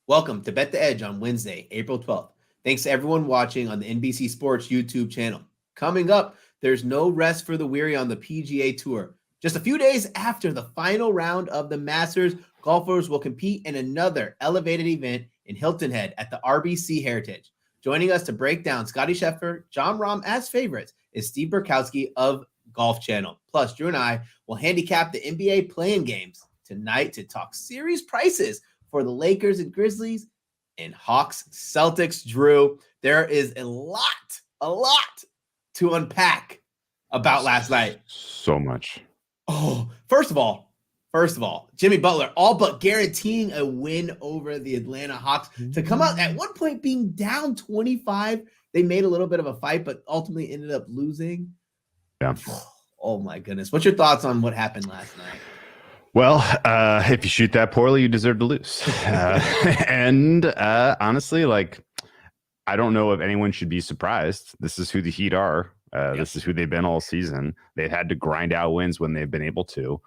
Welcome to Bet the Edge on Wednesday, April 12th. Thanks to everyone watching on the NBC Sports YouTube channel. Coming up, there's no rest for the weary on the PGA Tour. Just a few days after the final round of the Masters, golfers will compete in another elevated event in Hilton Head at the RBC Heritage. Joining us to break down Scottie Scheffler, Jon Rahm as favorites is Steve Burkowski of Golf Channel. Plus, Drew and I will handicap the NBA play-in games tonight to talk series prices for the Lakers and Grizzlies and Hawks Celtics. Drew, there is a lot to unpack about last night. So much. Oh, first of all, Jimmy Butler all but guaranteeing a win over the Atlanta Hawks to come out at one point being down 25. They made a little bit of a fight, but ultimately ended up losing. Yeah. Oh my goodness. What's your thoughts on what happened last night? Well, if you shoot that poorly, you deserve to lose. Honestly, I don't know if anyone should be surprised. This is who the Heat are. This is who they've been all season. They've had to grind out wins when they've been able to.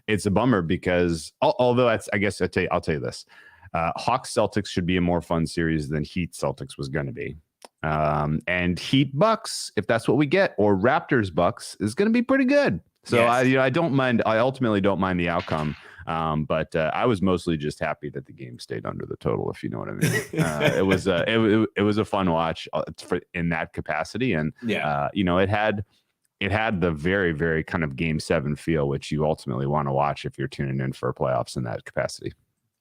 It's a bummer because although I guess I'll tell you this, Hawks Celtics should be a more fun series than Heat Celtics was going to be. And Heat Bucks, if that's what we get, or Raptors Bucks is going to be pretty good. So yes. I don't mind. I ultimately don't mind the outcome. But I was mostly just happy that the game stayed under the total, if you know what I mean. It was a fun watch in that capacity, and it had the very, very kind of Game 7 feel, which you ultimately want to watch if you're tuning in for playoffs in that capacity.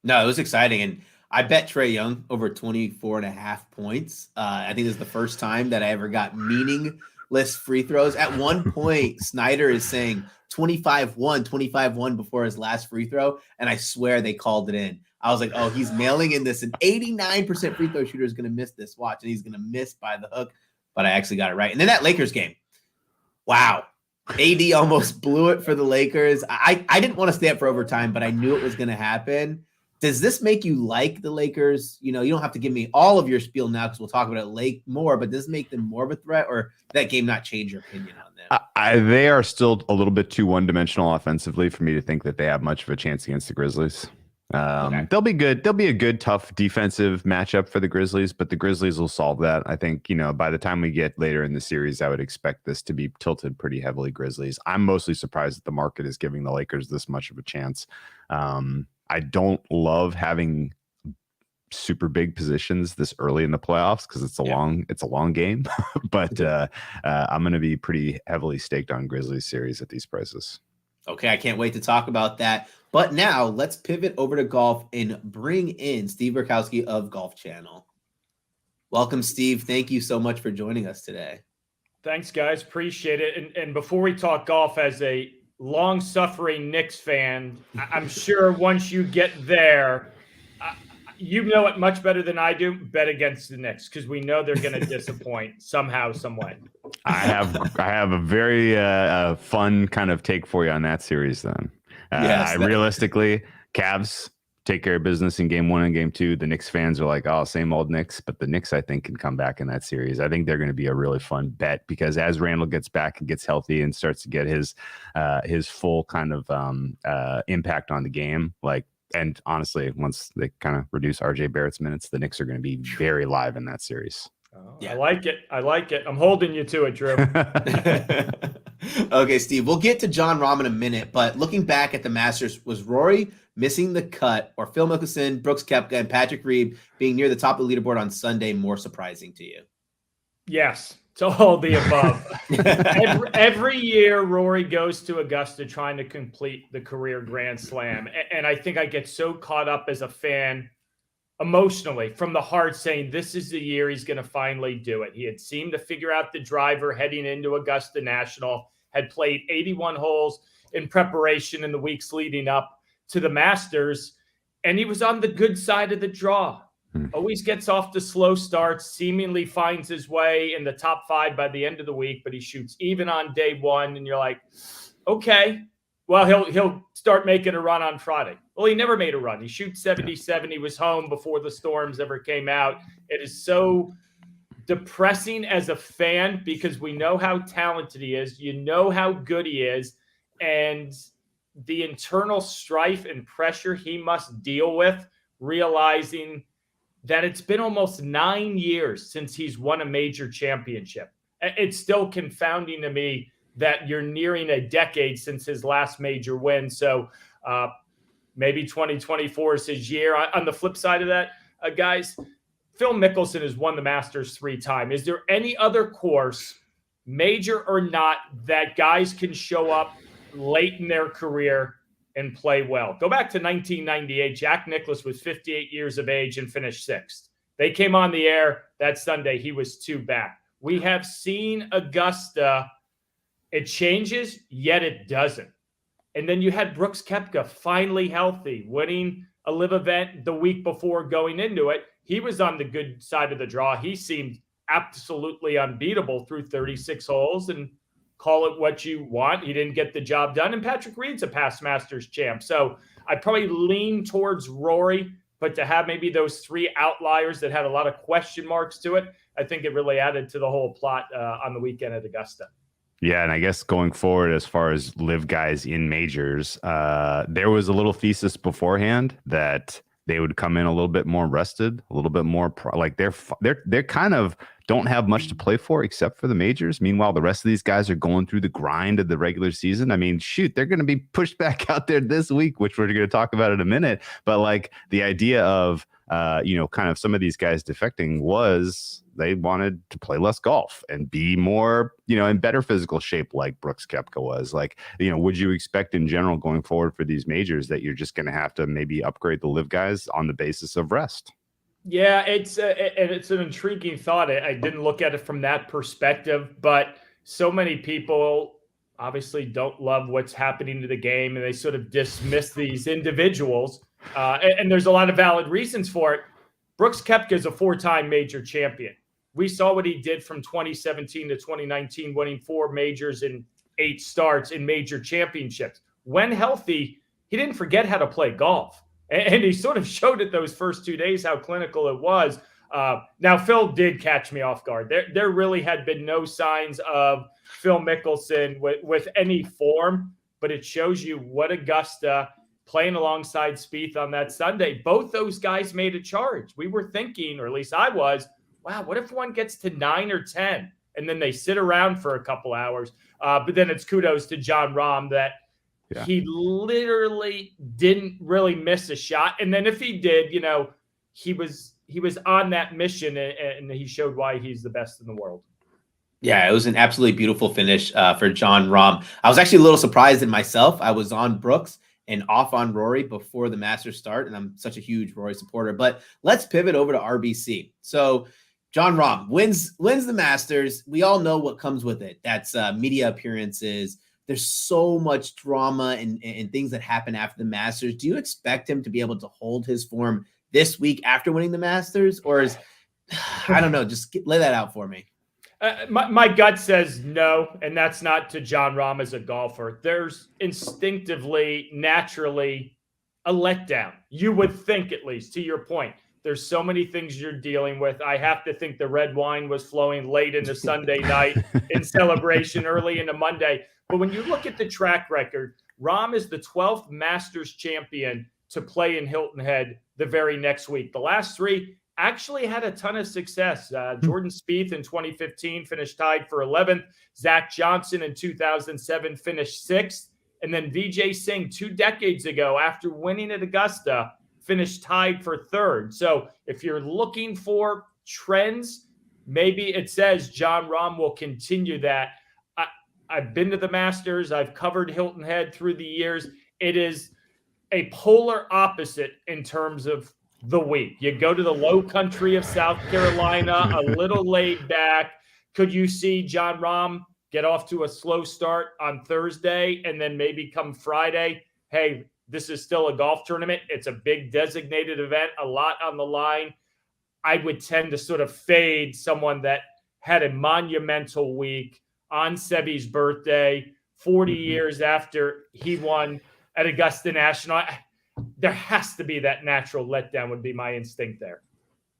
No, it was exciting, and I bet Trae Young over 24.5 points. I think this is the first time that I ever got meaningless free throws. At one point, Snyder is saying 25-1 before his last free throw, and I swear they called it in. I was like, oh, he's mailing in this. An 89% free throw shooter is going to miss this. Watch, and he's going to miss by the hook, but I actually got it right. And then that Lakers game. Wow. AD almost blew it for the Lakers. I didn't want to stay up for overtime, but I knew it was going to happen. Does this make you like the Lakers? You don't have to give me all of your spiel now because we'll talk about it more, but does this make them more of a threat, or that game not change your opinion on them? They are still a little bit too one-dimensional offensively for me to think that they have much of a chance against the Grizzlies. Okay. They'll be good. They'll be a good, tough defensive matchup for the Grizzlies, but the Grizzlies will solve that. I think, by the time we get later in the series, I would expect this to be tilted pretty heavily Grizzlies. I'm mostly surprised that the market is giving the Lakers this much of a chance. I don't love having super big positions this early in the playoffs because it's a long game, but I'm going to be pretty heavily staked on Grizzlies series at these prices. Okay, I can't wait to talk about that. But now let's pivot over to golf and bring in Steve Burkowski of Golf Channel. Welcome, Steve. Thank you so much for joining us today. Thanks, guys. Appreciate it. And before we talk golf, as a long-suffering Knicks fan, I'm sure once you get there, you know it much better than I do. Bet against the Knicks because we know they're going to disappoint somehow, some way. I have a very fun kind of take for you on that series. Then, realistically, Cavs take care of business in Game 1 and Game 2. The Knicks fans are like, "Oh, same old Knicks," but the Knicks, I think, can come back in that series. I think they're going to be a really fun bet because as Randall gets back and gets healthy and starts to get his full kind of impact on the game, and honestly, once they kind of reduce RJ Barrett's minutes, the Knicks are going to be very live in that series. Oh, yeah. I like it. I'm holding you to it, Drew. Okay, Steve, we'll get to Jon Rahm in a minute, but looking back at the Masters, was Rory missing the cut or Phil Mickelson, Brooks Koepka, and Patrick Reed being near the top of the leaderboard on Sunday more surprising to you? Yes, to all the above. every year, Rory goes to Augusta trying to complete the career Grand Slam. And I think I get so caught up as a fan emotionally from the heart saying this is the year he's going to finally do it. He had seemed to figure out the driver heading into Augusta National, had played 81 holes in preparation in the weeks leading up to the Masters, and he was on the good side of the draw. Always gets off to slow starts, seemingly finds his way in the top 5 by the end of the week, but he shoots even on day 1, and you're like, okay, well, he'll start making a run on Friday. Well, he never made a run. He shoots 77. He was home before the storms ever came out. It is so depressing as a fan because we know how talented he is. You know how good he is. And the internal strife and pressure he must deal with, realizing that it's been almost 9 years since he's won a major championship. It's still confounding to me that you're nearing a decade since his last major win. So maybe 2024 is his year. On the flip side of that, guys, Phil Mickelson has won the Masters 3 times. Is there any other course, major or not, that guys can show up late in their career and play well? Go back to 1998. Jack Nicklaus was 58 years of age and finished 6th. They came on the air that Sunday. He was 2 back. We have seen Augusta. It changes, yet it doesn't. And then you had Brooks Koepka finally healthy, winning a live event the week before going into it. He was on the good side of the draw. He seemed absolutely unbeatable through 36 holes, and call it what you want. He didn't get the job done. And Patrick Reed's a past Masters champ. So I'd probably lean towards Rory, but to have maybe those 3 outliers that had a lot of question marks to it, I think it really added to the whole plot on the weekend at Augusta. Yeah, and I guess going forward, as far as live guys in majors, there was a little thesis beforehand that they would come in a little bit more rested, a little bit more like they're kind of don't have much to play for except for the majors. Meanwhile, the rest of these guys are going through the grind of the regular season. I mean, shoot, they're going to be pushed back out there this week, which we're going to talk about in a minute. But like the idea of kind of some of these guys defecting was they wanted to play less golf and be more, in better physical shape like Brooks Koepka was. Like, would you expect in general going forward for these majors that you're just going to have to maybe upgrade the live guys on the basis of rest? Yeah, it's an intriguing thought. I didn't look at it from that perspective, but so many people obviously don't love what's happening to the game, and they sort of dismiss these individuals. And there's a lot of valid reasons for it. Brooks Koepka is a 4-time major champion. We saw what he did from 2017 to 2019, winning 4 majors and 8 starts in major championships. When healthy, he didn't forget how to play golf. And he sort of showed it those first 2 days how clinical it was. Now, Phil did catch me off guard. There really had been no signs of Phil Mickelson with any form, but it shows you what Augusta playing alongside Spieth on that Sunday. Both those guys made a charge. We were thinking, or at least I was, wow, what if one gets to 9 or 10 and then they sit around for a couple hours? But then it's kudos to Jon Rahm that he literally didn't really miss a shot. And then if he did, he was on that mission, and he showed why he's the best in the world. Yeah, it was an absolutely beautiful finish for Jon Rahm. I was actually a little surprised in myself. I was on Brooks and off on Rory before the Masters start, and I'm such a huge Rory supporter. But let's pivot over to RBC. So Jon Rahm wins the Masters. We all know what comes with it. That's media appearances. There's so much drama and things that happen after the Masters. Do you expect him to be able to hold his form this week after winning the Masters? Or is, I don't know, just lay that out for me. My gut says no, and that's not to Jon Rahm as a golfer. There's instinctively, naturally a letdown. You would think, at least, to your point. There's so many things you're dealing with. I have to think the red wine was flowing late into Sunday night in celebration early into Monday. But when you look at the track record, Rahm is the 12th Masters champion to play in Hilton Head the very next week. The last 3 actually had a ton of success. Jordan Spieth in 2015 finished tied for 11th. Zach Johnson in 2007 finished 6th. And then Vijay Singh 2 decades ago, after winning at Augusta, finished tied for 3rd. So if you're looking for trends, maybe it says Jon Rahm will continue that. I've been to the Masters. I've covered Hilton Head through the years. It is a polar opposite in terms of the week. You go to the low country of South Carolina, a little laid back. Could you see Jon Rahm get off to a slow start on Thursday and then maybe come Friday? Hey, this is still a golf tournament. It's a big designated event, a lot on the line. I would tend to sort of fade someone that had a monumental week on Sebi's birthday, 40 years after he won at Augusta National. There has to be that natural letdown would be my instinct there.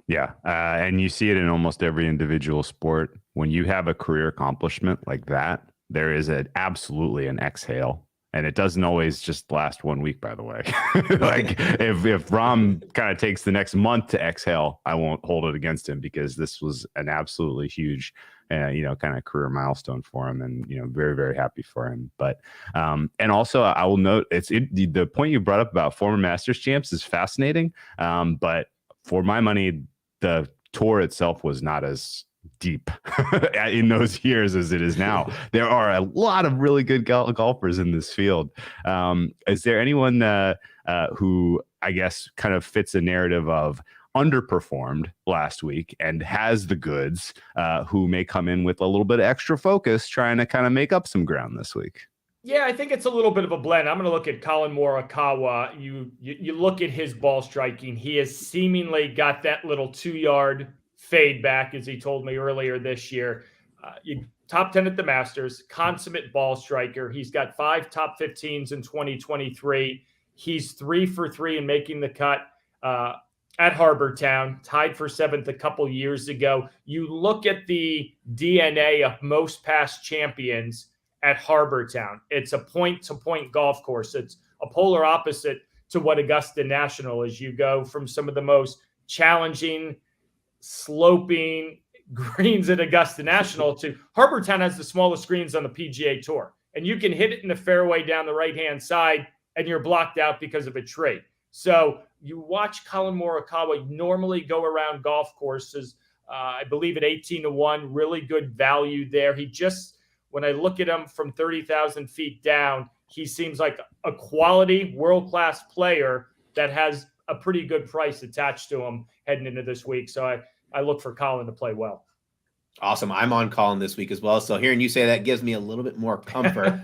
Yeah. And you see it in almost every individual sport. When you have a career accomplishment like that, there is absolutely an exhale. And it doesn't always just last 1 week, by the way. Like if Rahm kind of takes the next month to exhale, I won't hold it against him, because this was an absolutely huge, kind of career milestone for him, and very, very happy for him. But and also I will note the point you brought up about former Masters champs is fascinating. But for my money, the tour itself was not as deep in those years as it is now. There are a lot of really good golfers in this field. Is there anyone who I guess kind of fits a narrative of underperformed last week and has the goods, who may come in with a little bit of extra focus, trying to kind of make up some ground this week? Yeah, I think it's a little bit of a blend. I'm going to look at Collin Morikawa. You look at his ball striking. He has seemingly got that little 2-yard fade back, as he told me earlier this year. Top 10 at the Masters, consummate ball striker. He's got 5 top 15s in 2023. He's 3 for 3 in making the cut at Harbor Town, tied for 7th a couple years ago. You look at the DNA of most past champions at Harbor Town. It's a point-to-point golf course. It's a polar opposite to what Augusta National is. You go from some of the most challenging, sloping greens at Augusta National to Harbor Town has the smallest greens on the PGA Tour. And you can hit it in the fairway down the right-hand side, and you're blocked out because of a tree. So you watch Collin Morikawa normally go around golf courses, I believe at 18-1, really good value there. He just, when I look at him from 30,000 feet down, he seems like a quality world-class player that has a pretty good price attached to him heading into this week. So I look for Collin to play well. Awesome. I'm on Collin this week as well. So hearing you say that gives me a little bit more comfort.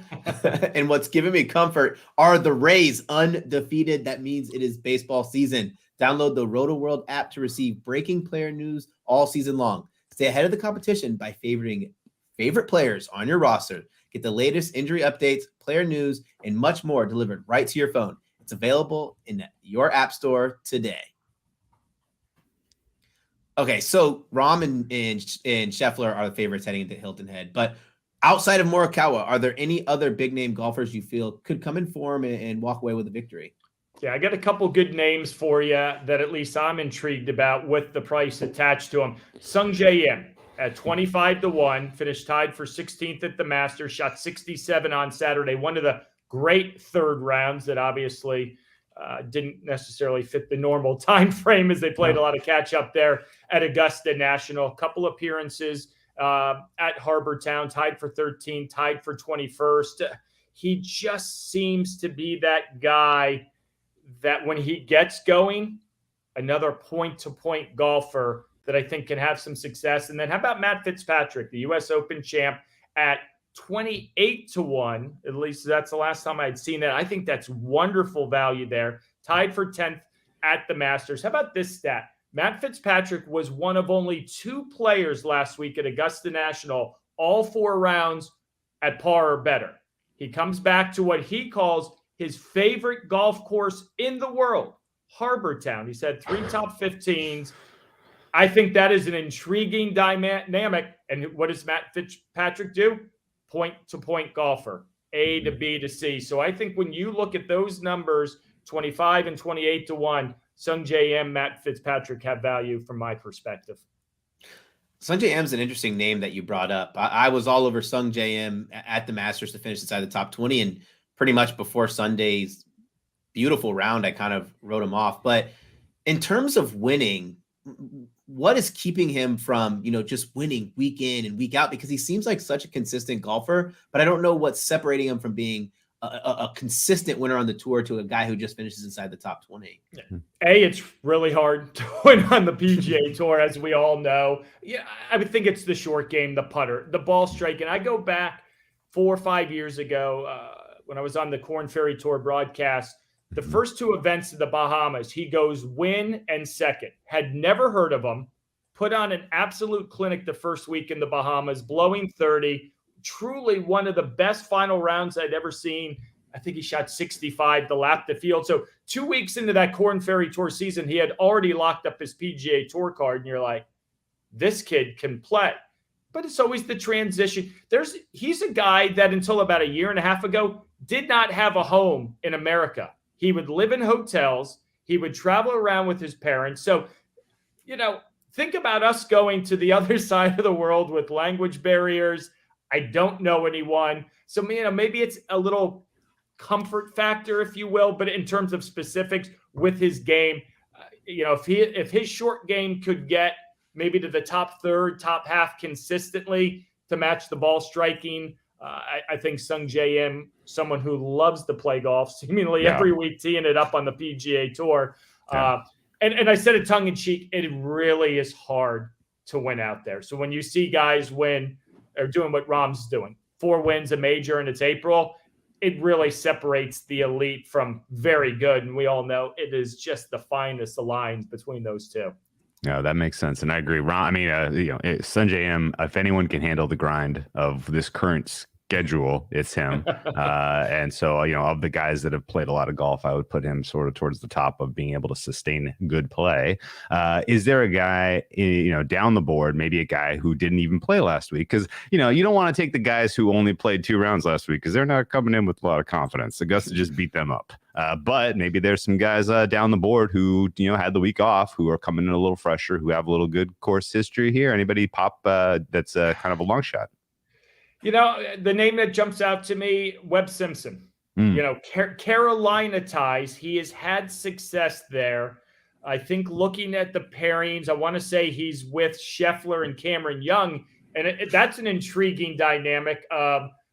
And what's giving me comfort are the Rays undefeated. That means it is baseball season. Download the RotoWorld app to receive breaking player news all season long. Stay ahead of the competition by favoriting favorite players on your roster. Get the latest injury updates, player news, and much more delivered right to your phone. It's available in your app store today. Okay, so Rahm and Scheffler are the favorites heading into Hilton Head. But outside of Morikawa, are there any other big-name golfers you feel could come in form and walk away with a victory? Yeah, I got a couple good names for you that at least I'm intrigued about with the price attached to them. Sung Jae Im at 25-1, finished tied for 16th at the Masters, shot 67 on Saturday. One of the great third rounds that obviously didn't necessarily fit the normal time frame as they played a lot of catch up there at Augusta National. A couple appearances at Harbor Town, tied for 13th, tied for 21st. He just seems to be that guy that when he gets going, another point-to-point golfer that I think can have some success. And then how about Matt Fitzpatrick, the U.S. Open champ, at 28-1, at least that's the last time I'd seen that. I think that's wonderful value there. Tied for 10th at the Masters. How about this stat? Matt Fitzpatrick was one of only 2 players last week at Augusta National, all 4 rounds at par or better. He comes back to what he calls his favorite golf course in the world, Harbor Town. He's had 3 top 15s. I think that is an intriguing dynamic. And what does Matt Fitzpatrick do? Point-to-point golfer, A to B to C. So I think when you look at those numbers, 25 and 28-1, Sung Jae Im, Matt Fitzpatrick have value from my perspective. Sung Jae Im's an interesting name that you brought up. I was all over Sung Jae Im at the Masters to finish inside the top 20, and pretty much before Sunday's beautiful round, I kind of wrote him off. But in terms of winning, what is keeping him from, just winning week in and week out? Because he seems like such a consistent golfer, but I don't know what's separating him from being a consistent winner on the tour to a guy who just finishes inside the top 20. It's really hard to win on the PGA Tour, as we all know. Yeah, I would think it's the short game, the putter, the ball strike. And I go back 4 or 5 years ago when I was on the Korn Ferry Tour broadcast. The first 2 events in the Bahamas, he goes win and second. Had never heard of him. Put on an absolute clinic the first week in the Bahamas, blowing 30. Truly one of the best final rounds I'd ever seen. I think he shot 65 to lap the field. So 2 weeks into that Korn Ferry Tour season, he had already locked up his PGA Tour card. And you're like, this kid can play. but it's always the transition. He's a guy that until about a year and a half ago did not have a home in America. He would live in hotels. He would travel around with his parents. So, think about us going to the other side of the world with language barriers. I don't know anyone. So, maybe it's a little comfort factor, if you will, but in terms of specifics with his game, if his short game could get maybe to the top third, top half consistently to match the ball striking, I think Sung J M, someone who loves to play golf, seemingly every week teeing it up on the PGA Tour. Yeah. And I said it tongue in cheek, it really is hard to win out there. So when you see guys win or doing what Rahm's doing, 4 wins a major and it's April, it really separates the elite from very good. And we all know it is just the finest of lines between those two. No, that makes sense. And I agree. Sanjay M, if anyone can handle the grind of this current schedule, it's him. And so, of the guys that have played a lot of golf, I would put him sort of towards the top of being able to sustain good play. Is there a guy, down the board, maybe a guy who didn't even play last week? Because, you don't want to take the guys who only played 2 rounds last week because they're not coming in with a lot of confidence. Augusta just beat them up. But maybe there's some guys down the board who, had the week off, who are coming in a little fresher, who have a little good course history here. Anybody pop that's kind of a long shot? The name that jumps out to me, Webb Simpson. Carolina ties. He has had success there. I think looking at the pairings, I want to say he's with Scheffler and Cameron Young, and that's an intriguing dynamic.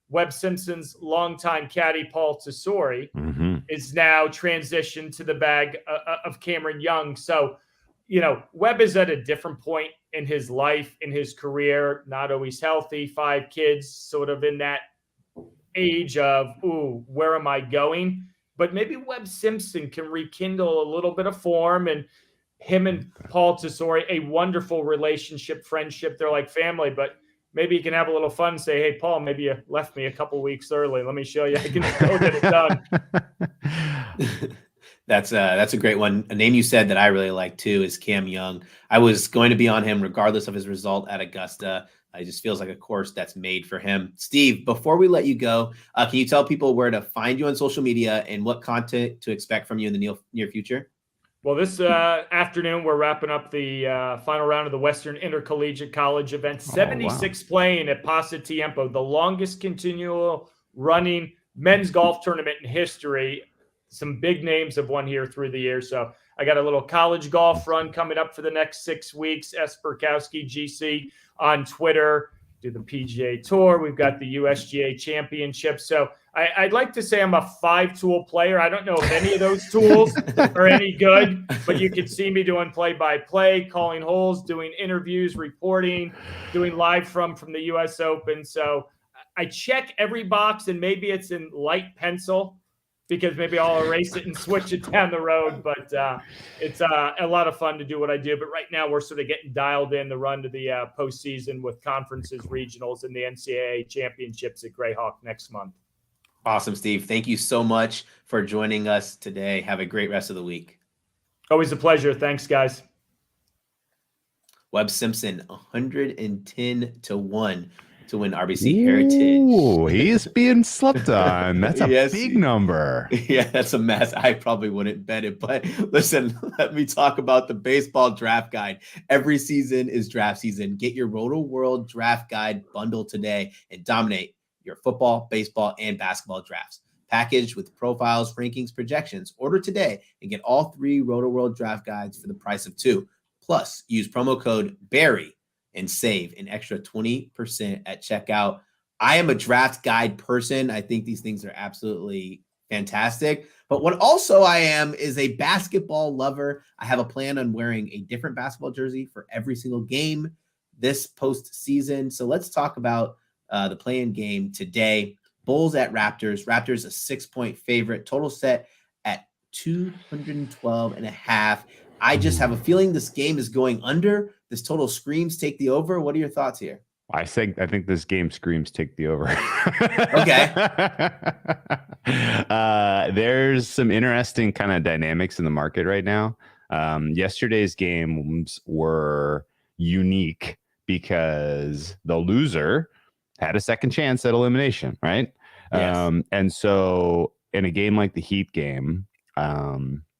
Webb Simpson's longtime caddy, Paul Tesori, is now transitioned to the bag of Cameron Young. So, Webb is at a different point in his life, in his career, not always healthy, 5 kids, sort of in that age of, where am I going? But maybe Webb Simpson can rekindle a little bit of form, and him and Paul Tesori, a wonderful relationship, friendship. They're like family, but maybe you can have a little fun and say, hey, Paul, maybe you left me a couple weeks early. Let me show you. I can still get it done. That's a great one. A name you said that I really like too is Cam Young. I was going to be on him regardless of his result at Augusta. It just feels like a course that's made for him. Steve, before we let you go, can you tell people where to find you on social media and what content to expect from you in the near future? Well, this afternoon, we're wrapping up the final round of the Western Intercollegiate College event. 76 playing at Pasatiempo, the longest continual running men's golf tournament in history. Some big names have won here through the years. So I got a little college golf run coming up for the next 6 weeks. S. Burkowski, GC on Twitter. Do the PGA Tour. We've got the USGA Championship. So I'd like to say I'm a 5-tool player. I don't know if any of those tools are any good, but you can see me doing play-by-play, calling holes, doing interviews, reporting, doing live from the U.S. Open. So I check every box, and maybe it's in light pencil because maybe I'll erase it and switch it down the road. But it's a lot of fun to do what I do. But right now we're sort of getting dialed in the run to the postseason with conferences, regionals, and the NCAA championships at Greyhawk next month. Awesome, Steve. Thank you so much for joining us today. Have a great rest of the week. Always a pleasure. Thanks, guys. Webb Simpson, 110-1 to win RBC Heritage. Ooh, he's being slept on. That's a big number. Yeah, that's a mess. I probably wouldn't bet it. But listen, let me talk about the baseball draft guide. Every season is draft season. Get your Roto World Draft Guide bundle today and dominate your football, baseball, and basketball drafts. Packaged with profiles, rankings, projections. Order today and get all 3 Roto World Draft Guides for the price of 2. Plus, use promo code BARRY and save an extra 20% at checkout. I am a draft guide person. I think these things are absolutely fantastic. But what also I am is a basketball lover. I have a plan on wearing a different basketball jersey for every single game this postseason. So let's talk about the play-in game today. Bulls at Raptors. Raptors a 6-point favorite. Total set at 212.5. I just have a feeling this game is going under. This total screams take the over. What are your thoughts here? I think this game screams take the over. Okay. There's some interesting kind of dynamics in the market right now. Yesterday's games were unique because the loser had a second chance at elimination, right? Yes. And so in a game like the Heat game,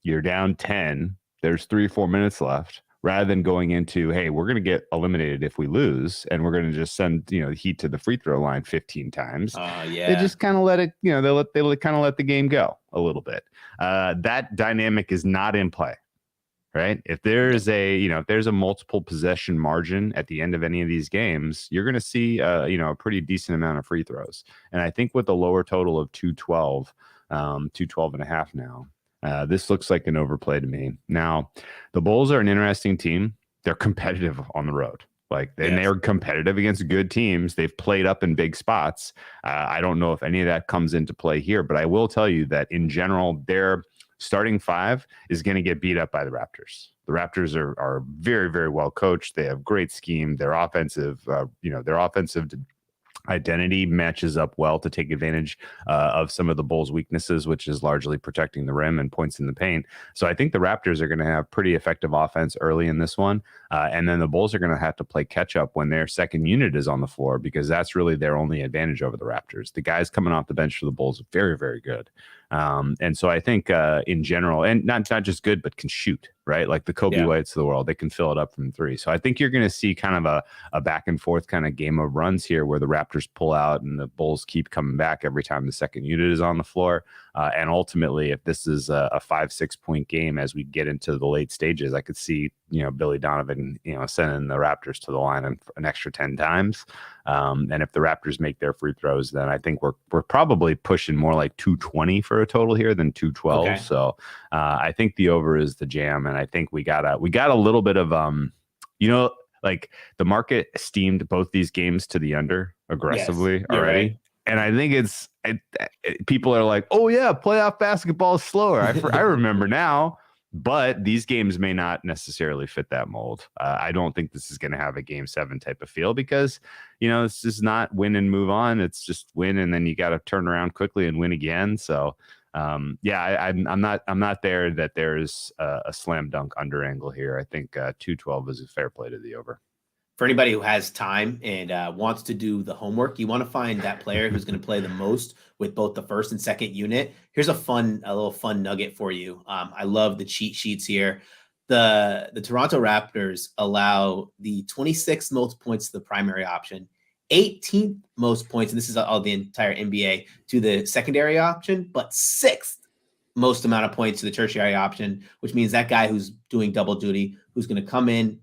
you're down 10, there's 3 or 4 minutes left, rather than going into, hey, we're going to get eliminated if we lose, and we're going to just send, the Heat to the free throw line 15 times. Yeah. They just kind of let it, they kind of let the game go a little bit. That dynamic is not in play, right? If there's if there's a multiple possession margin at the end of any of these games, you're going to see, a pretty decent amount of free throws. And I think with a lower total of 212, 212 and a half now, this looks like an overplay to me. Now, the Bulls are an interesting team. They're competitive on the road. They're competitive against good teams. They've played up in big spots. I don't know if any of that comes into play here, but I will tell you that in general, their starting five is going to get beat up by the Raptors. The Raptors are very, very well coached. They have great scheme. Their offensive, their offensive identity matches up well to take advantage of some of the Bulls' weaknesses, which is largely protecting the rim and points in the paint. So I think the Raptors are going to have pretty effective offense early in this one. And then the Bulls are going to have to play catch up when their second unit is on the floor, because that's really their only advantage over the Raptors. The guys coming off the bench for the Bulls are very, very good. And so I think in general, and not just good, but can shoot, right? Like the Kobe Whites of the world, they can fill it up from three. So I think you're going to see kind of a back and forth kind of game of runs here, where the Raptors pull out and the Bulls keep coming back every time the second unit is on the floor. And ultimately, if this is a 5-6 point game as we get into the late stages, I could see, Billy Donovan, sending the Raptors to the line an extra 10 times. And if the Raptors make their free throws, then I think we're probably pushing more like 220 for a total here than 212. Okay. So I think the over is the jam, and I think we got a little bit of like the market esteemed both these games to the under aggressively already. Right. And I think people are like, oh yeah, playoff basketball is slower. I remember now. But these games may not necessarily fit that mold. I don't think this is going to have a Game 7 type of feel, because, this is not win and move on. It's just win, and then you got to turn around quickly and win again. So, I'm not there that there's a slam dunk under angle here. I think 212 is a fair play to the over. For anybody who has time and wants to do the homework, you want to find that player who's going to play the most with both the first and second unit. Here's a little fun nugget for you. I love the cheat sheets here. The Toronto Raptors allow the 26th most points to the primary option, 18th most points, and this is all the entire NBA, to the secondary option, but 6th most amount of points to the tertiary option, which means that guy who's doing double duty, who's going to come in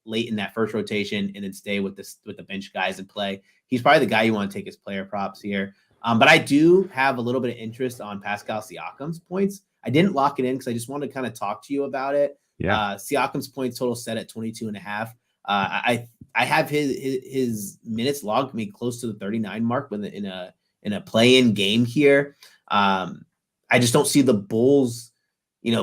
late in that first rotation and then stay with the bench guys and play. He's probably the guy you want to take as player props here. But I do have a little bit of interest on Pascal Siakam's points. I didn't lock it in because I just wanted to kind of talk to you about it. Yeah. Siakam's points total set at 22.5. I have his minutes logged me close to the 39 mark in a play-in game here. I just don't see the Bulls,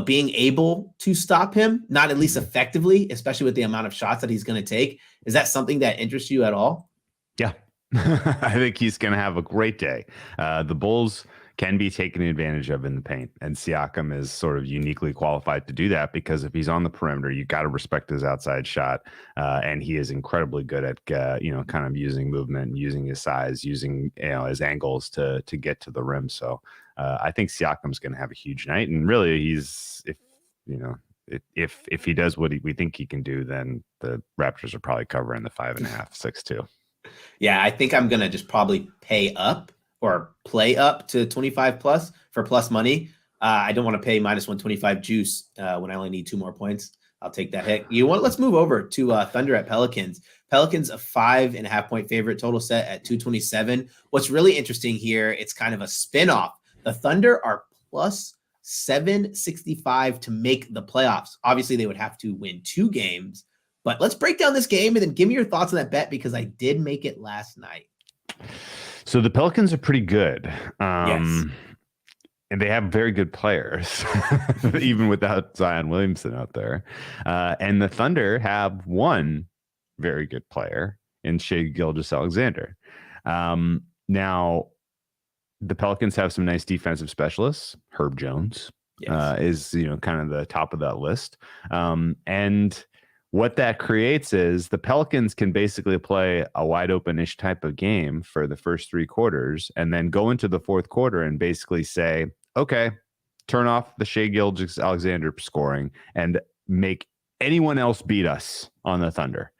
being able to stop him, not at least effectively, especially with the amount of shots that he's going to take. Is that something that interests you at all? Yeah, I think he's going to have a great day. The Bulls can be taken advantage of in the paint, and Siakam is sort of uniquely qualified to do that, because if he's on the perimeter, you got to respect his outside shot, and he is incredibly good at kind of using movement, using his size, using his angles to get to the rim. So I think Siakam's going to have a huge night, and really, if he does what we think he can do, then the Raptors are probably covering the 5.5, 6 too. Yeah, I think I'm going to just probably pay up or play up to 25 plus for plus money. I don't want to pay minus 125 juice when I only need 2 more points. I'll take that hit. Let's move over to Thunder at Pelicans. Pelicans a 5.5 point favorite, total set at 227. What's really interesting here, it's kind of a spinoff. The Thunder are plus 765 to make the playoffs. Obviously, they would have to win 2 games. But let's break down this game and then give me your thoughts on that bet, because I did make it last night. So the Pelicans are pretty good. Yes. And they have very good players, even without Zion Williamson out there. And the Thunder have one very good player in Shai Gilgeous-Alexander. Now, the Pelicans have some nice defensive specialists. Herb Jones is kind of the top of that list. And what that creates is the Pelicans can basically play a wide open-ish type of game for the first 3 quarters and then go into the fourth quarter and basically say, okay, turn off the Shai Gilgeous-Alexander scoring and make anyone else beat us on the Thunder.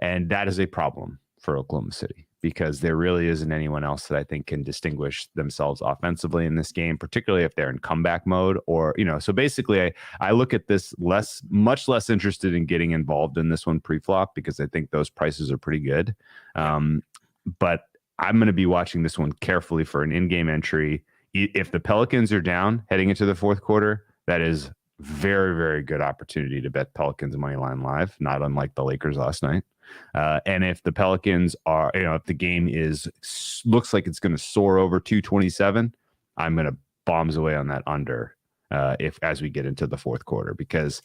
And that is a problem for Oklahoma City because there really isn't anyone else that I think can distinguish themselves offensively in this game, particularly if they're in comeback mode or, so basically I look at this much less interested in getting involved in this one pre-flop because I think those prices are pretty good. But I'm going to be watching this one carefully for an in-game entry. If the Pelicans are down heading into the fourth quarter, that is very, very good opportunity to bet Pelicans money line live, not unlike the Lakers last night. And if the Pelicans are, if the game looks like it's going to soar over 227, I'm going to bombs away on that under as we get into the fourth quarter, because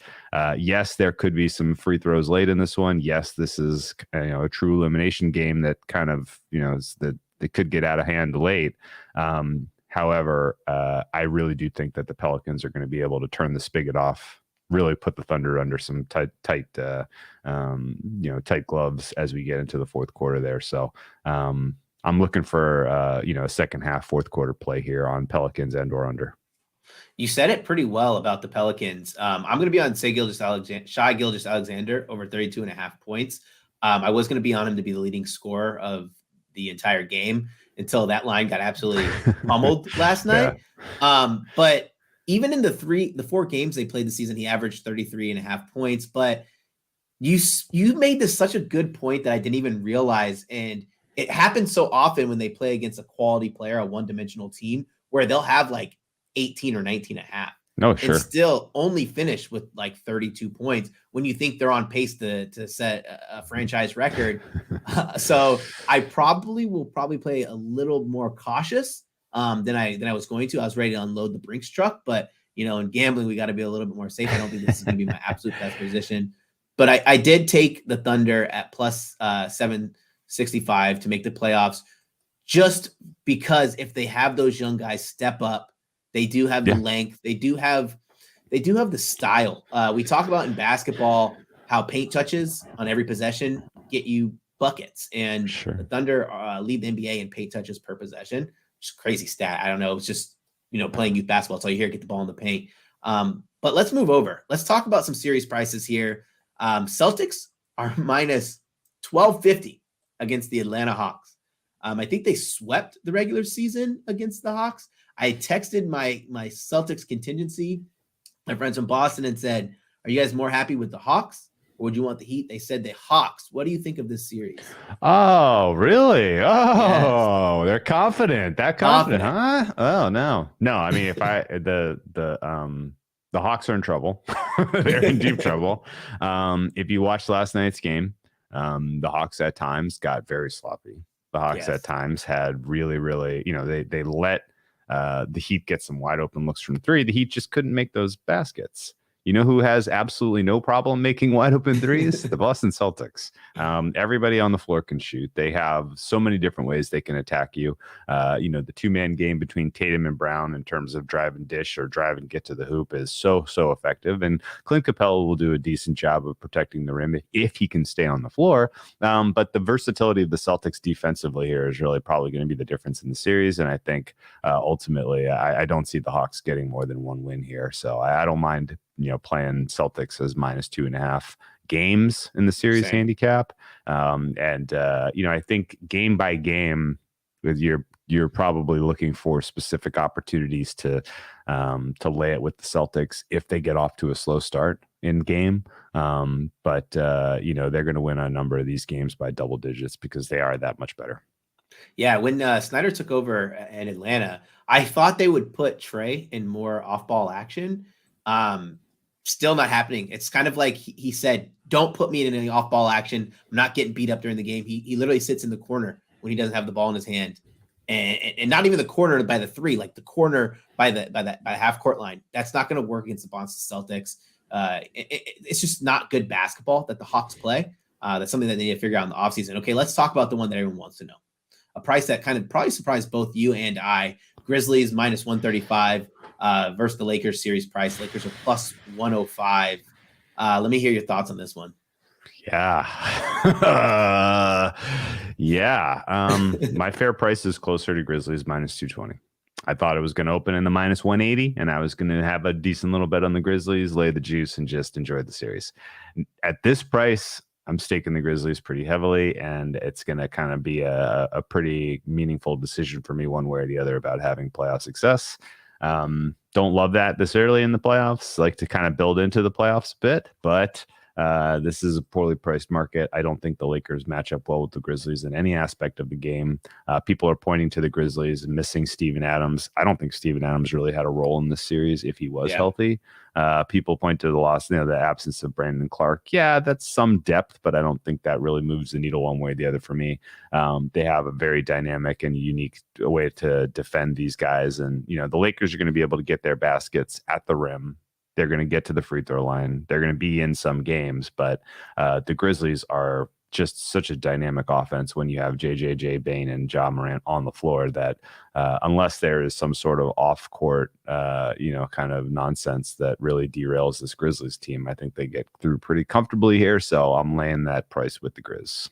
yes, there could be some free throws late in this one. Yes, this is a true elimination game that kind of they could get out of hand late. However, I really do think that the Pelicans are going to be able to turn the spigot off, really put the Thunder under some tight gloves as we get into the fourth quarter there. So I'm looking for a second half, fourth quarter play here on Pelicans and or under. You said it pretty well about the Pelicans. I'm going to be on Shai Gilgeous-Alexander over 32.5 points. I was going to be on him to be the leading scorer of the entire game until that line got absolutely pummeled last night. Yeah. But even in the 4 games they played this season, he averaged 33.5 points. But you made this such a good point that I didn't even realize. And it happens so often when they play against a quality player, a one-dimensional team, where they'll have like 18 or 19.5. No, sure. And still only finish with like 32 points when you think they're on pace to set a franchise record. So I will play a little more cautious than I was going to. I was ready to unload the Brinks truck, but in gambling, we got to be a little bit more safe. I don't think this is going to be my absolute best position, but I did take the Thunder at plus 765 to make the playoffs, just because if they have those young guys step up, they do have the length. They do have the style. We talk about in basketball how paint touches on every possession get you buckets, and the Thunder lead the NBA in paint touches per possession. Just crazy stat. I don't know. It's just playing youth basketball. It's all you hear: get the ball in the paint. But let's move over. Let's talk about some series prices here. Celtics are minus 1250 against the Atlanta Hawks. I think they swept the regular season against the Hawks. I texted my Celtics contingency, my friends from Boston, and said, are you guys more happy with the Hawks or would you want the Heat? They said the Hawks. What do you think of this series? Oh, really? Oh, yes. They're confident. That confident, huh? Oh, no. I mean, if the Hawks are in trouble, they're in deep trouble. If you watched last night's game, the Hawks at times got very sloppy. The Hawks at times had really, really, they let the Heat get some wide open looks from 3. The Heat just couldn't make those baskets. You know who has absolutely no problem making wide open threes? The Boston Celtics. Everybody on the floor can shoot. They have so many different ways they can attack you. The 2-man game between Tatum and Brown in terms of drive and dish or drive and get to the hoop is so effective. And Clint Capella will do a decent job of protecting the rim if he can stay on the floor. But the versatility of the Celtics defensively here is really probably going to be the difference in the series. And I think ultimately I don't see the Hawks getting more than 1 win here. So I don't mind playing Celtics as minus 2.5 games in the series handicap. I think game by game, with you're probably looking for specific opportunities to lay it with the Celtics if they get off to a slow start in game. But they're going to win a number of these games by double digits because they are that much better. Yeah, when Snyder took over in Atlanta, I thought they would put Trey in more off-ball action. Still not happening. It's kind of like he said, don't put me in any off-ball action. I'm not getting beat up during the game. He literally sits in the corner when he doesn't have the ball in his hand. And not even the corner by the 3, like the corner by the half court line. That's not going to work against the Boston Celtics. It's just not good basketball that the Hawks play. That's something that they need to figure out in the offseason. Okay, let's talk about the one that everyone wants to know. A price that kind of probably surprised both you and I. Grizzlies minus 135 versus the Lakers series price. Lakers are plus 105. Let me hear your thoughts on this one. Yeah. Yeah. My fair price is closer to Grizzlies -220. I thought it was going to open in the -180, and I was going to have a decent little bet on the Grizzlies, lay the juice, and just enjoy the series. At this price, I'm staking the Grizzlies pretty heavily, and it's going to kind of be a pretty meaningful decision for me one way or the other about having playoff success. Don't love that this early in the playoffs, like to kind of build into the playoffs a bit, but this is a poorly priced market. I don't think the Lakers match up well with the Grizzlies in any aspect of the game. People are pointing to the Grizzlies and missing Steven Adams. I don't think Steven Adams really had a role in this series if he was healthy. People point to the loss, the absence of Brandon Clark. Yeah, that's some depth, but I don't think that really moves the needle one way or the other for me. They have a very dynamic and unique way to defend these guys. And, the Lakers are going to be able to get their baskets at the rim. They're going to get to the free throw line. They're going to be in some games, but the Grizzlies are just such a dynamic offense when you have JJJ, Bane, and Ja Morant on the floor that unless there is some sort of off-court, kind of nonsense that really derails this Grizzlies team, I think they get through pretty comfortably here. So I'm laying that price with the Grizz.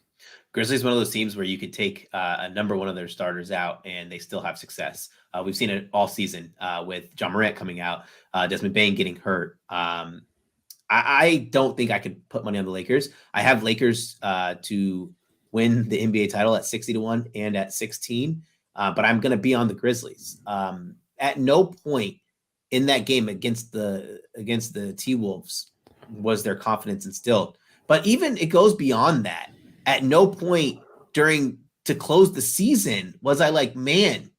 Grizzlies one of those teams where you could take a number one of their starters out and they still have success. We've seen it all season with Ja Morant coming out, Desmond Bane getting hurt. I don't think I could put money on the Lakers. I have Lakers to win the NBA title at 60-1 and at 16, but I'm going to be on the Grizzlies. At no point in that game against the T-Wolves was their confidence instilled. But even it goes beyond that. At no point to close the season was I like, man,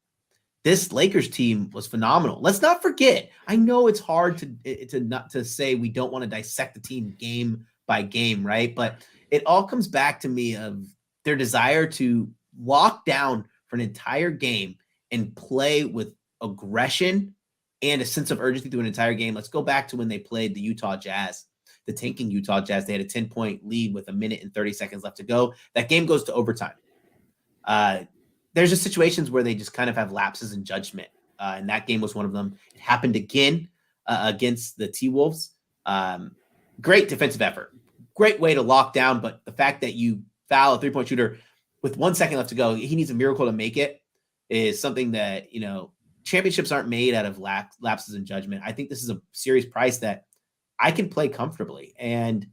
this Lakers team was phenomenal. Let's not forget. I know it's hard to say we don't want to dissect the team game by game, right? But it all comes back to me of their desire to lock down for an entire game and play with aggression and a sense of urgency through an entire game. Let's go back to when they played the Utah Jazz. The tanking Utah Jazz. They had a 10-point lead with 1 minute and 30 seconds left to go. That game goes to overtime. There's just situations where they just kind of have lapses in judgment. And that game was one of them. It happened again against the T-Wolves. Great defensive effort. Great way to lock down. But the fact that you foul a three-point shooter with 1 second left to go, he needs a miracle to make it, is something that, championships aren't made out of lapses in judgment. I think this is a serious price that I can play comfortably. And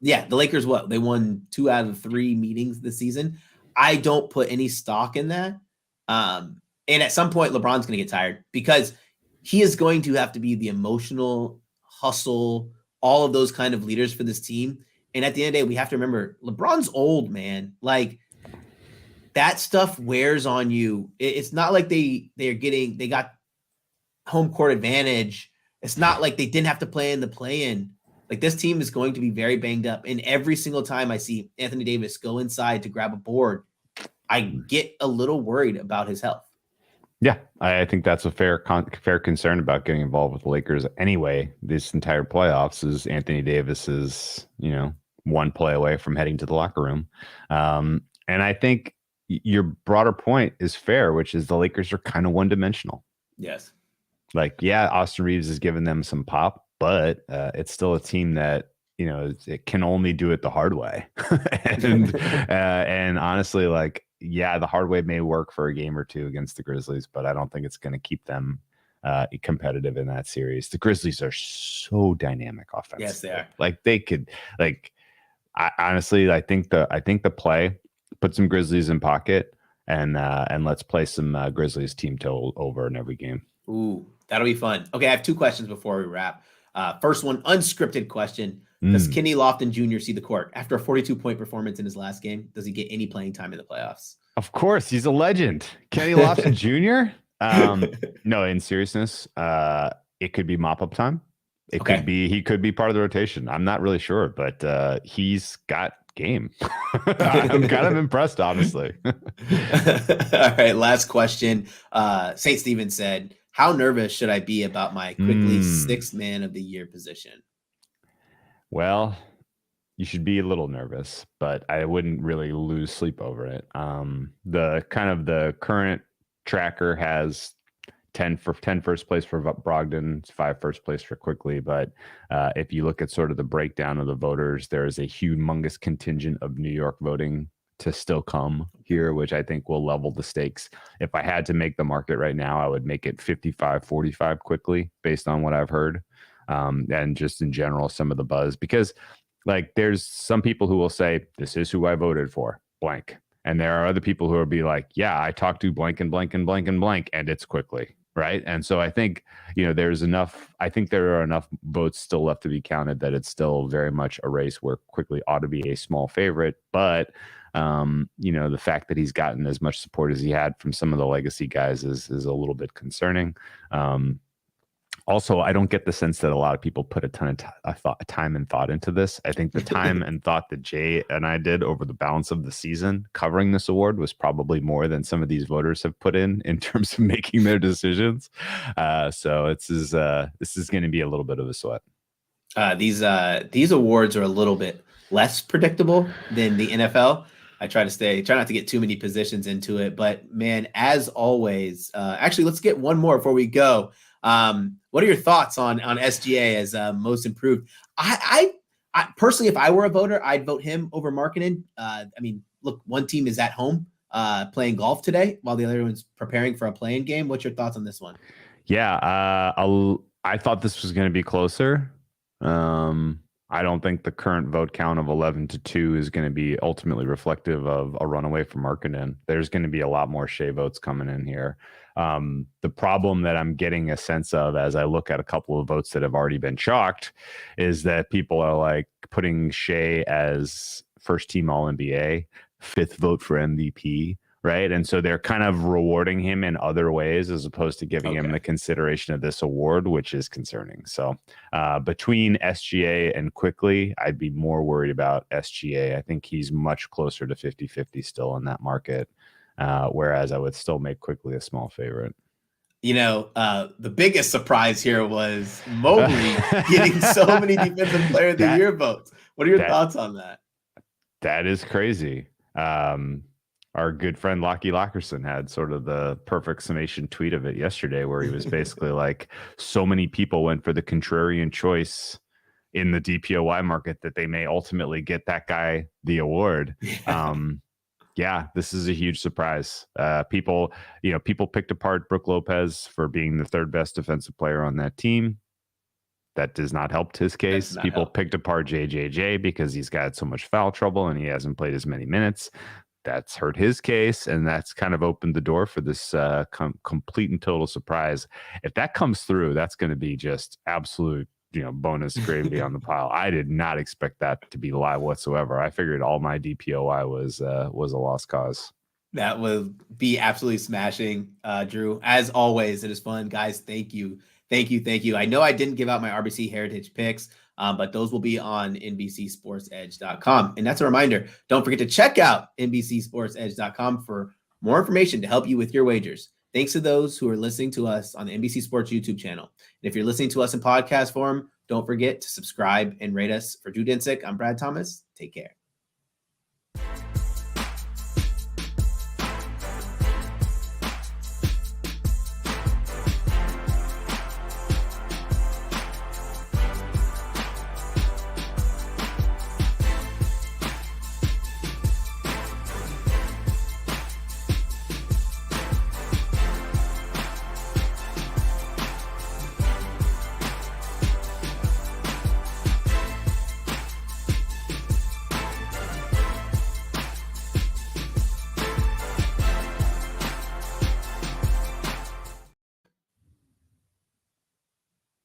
yeah, the Lakers, they won 2 out of 3 meetings this season. I don't put any stock in that. And at some point, LeBron's going to get tired because he is going to have to be the emotional hustle, all of those kind of leaders for this team. And at the end of the day, we have to remember LeBron's old, man. Like that stuff wears on you. It's not like they got home court advantage. It's not like they didn't have to play in the play-in. Like this team is going to be very banged up. And every single time I see Anthony Davis go inside to grab a board, I get a little worried about his health. Yeah, I think that's a fair concern about getting involved with the Lakers anyway. This entire playoffs is Anthony Davis is, 1 play away from heading to the locker room. And I think your broader point is fair, which is the Lakers are kind of one-dimensional. Yes. Like, yeah, Austin Reeves has given them some pop, but it's still a team that, it can only do it the hard way. and honestly, like, yeah, the hard way may work for a game or two against the Grizzlies, but I don't think it's going to keep them competitive in that series. The Grizzlies are so dynamic offensively. Yes, they are. Like they could, honestly, I think the play, put some Grizzlies in pocket and let's play some Grizzlies team total over in every game. Ooh, that'll be fun. Okay, I have 2 questions before we wrap. First one, unscripted question. Does Kenny Lofton Jr. see the court? After a 42-point performance in his last game, does he get any playing time in the playoffs? Of course, he's a legend. Kenny Lofton Jr.? No, in seriousness, it could be mop-up time. He could be part of the rotation. I'm not really sure, but he's got game. I'm kind of impressed, honestly. All right, last question. St. Stephen said, how nervous should I be about my quickly 6th man of the year position? Well, you should be a little nervous, but I wouldn't really lose sleep over it. The current tracker has 10 first place for Brogdon, 5 first place for Quickly. But if you look at sort of the breakdown of the voters, there is a humongous contingent of New York voting to still come here, which I think will level the stakes. If I had to make the market right now, I would make it 55-45 Quickly based on what I've heard. And just in general, some of the buzz, because like there's some people who will say, this is who I voted for, blank. And there are other people who will be like, yeah, I talked to blank and blank and blank and blank, and it's Quickly. Right. And so I think, I think there are enough votes still left to be counted that it's still very much a race where Quickly ought to be a small favorite. But, the fact that he's gotten as much support as he had from some of the legacy guys is a little bit concerning. Also, I don't get the sense that a lot of people put a ton of time and thought into this. I think the time and thought that Jay and I did over the balance of the season covering this award was probably more than some of these voters have put in terms of making their decisions. So this is going to be a little bit of a sweat. These awards are a little bit less predictable than the NFL. I try not to get too many positions into it, but man, as always, actually, let's get one more before we go. What are your thoughts on SGA as most improved? I personally, if I were a voter, I'd vote him over Markkanen. Look, one team is at home playing golf today while the other one's preparing for a playing game. What's your thoughts on this one? Yeah, I thought this was going to be closer. I don't think the current vote count of 11-2 is going to be ultimately reflective of a runaway for Markkanen. There's going to be a lot more Shea votes coming in here. The problem that I'm getting a sense of as I look at a couple of votes that have already been chalked is that people are like putting Shea as first team All-NBA, 5th vote for MVP. Right. And so they're kind of rewarding him in other ways as opposed to giving him the consideration of this award, which is concerning. So between SGA and Quickly, I'd be more worried about SGA. I think he's much closer to 50-50 still in that market, whereas I would still make Quickly a small favorite. The biggest surprise here was Mobley getting so many Defensive Player of the Year votes. What are your thoughts on that? That is crazy. Our good friend Lockie Lockerson had sort of the perfect summation tweet of it yesterday, where he was basically like, so many people went for the contrarian choice in the DPOY market that they may ultimately get that guy the award. Yeah, this is a huge surprise. People picked apart Brook Lopez for being the 3rd best defensive player on that team. That does not help his case. People picked apart JJJ because he's got so much foul trouble and he hasn't played as many minutes. That's hurt his case, and that's kind of opened the door for this complete and total surprise. If that comes through, that's going to be just absolute, bonus gravy on the pile. I did not expect that to be live whatsoever. I figured all my DPOI was a lost cause. That would be absolutely smashing, Drew. As always, it is fun, guys. Thank you. I know I didn't give out my RBC Heritage picks, but those will be on NBCSportsEdge.com. And that's a reminder, don't forget to check out NBCSportsEdge.com for more information to help you with your wagers. Thanks to those who are listening to us on the NBC Sports YouTube channel. And if you're listening to us in podcast form, don't forget to subscribe and rate us. For Drew Dinsick, I'm Brad Thomas. Take care.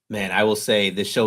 Man, I will say this show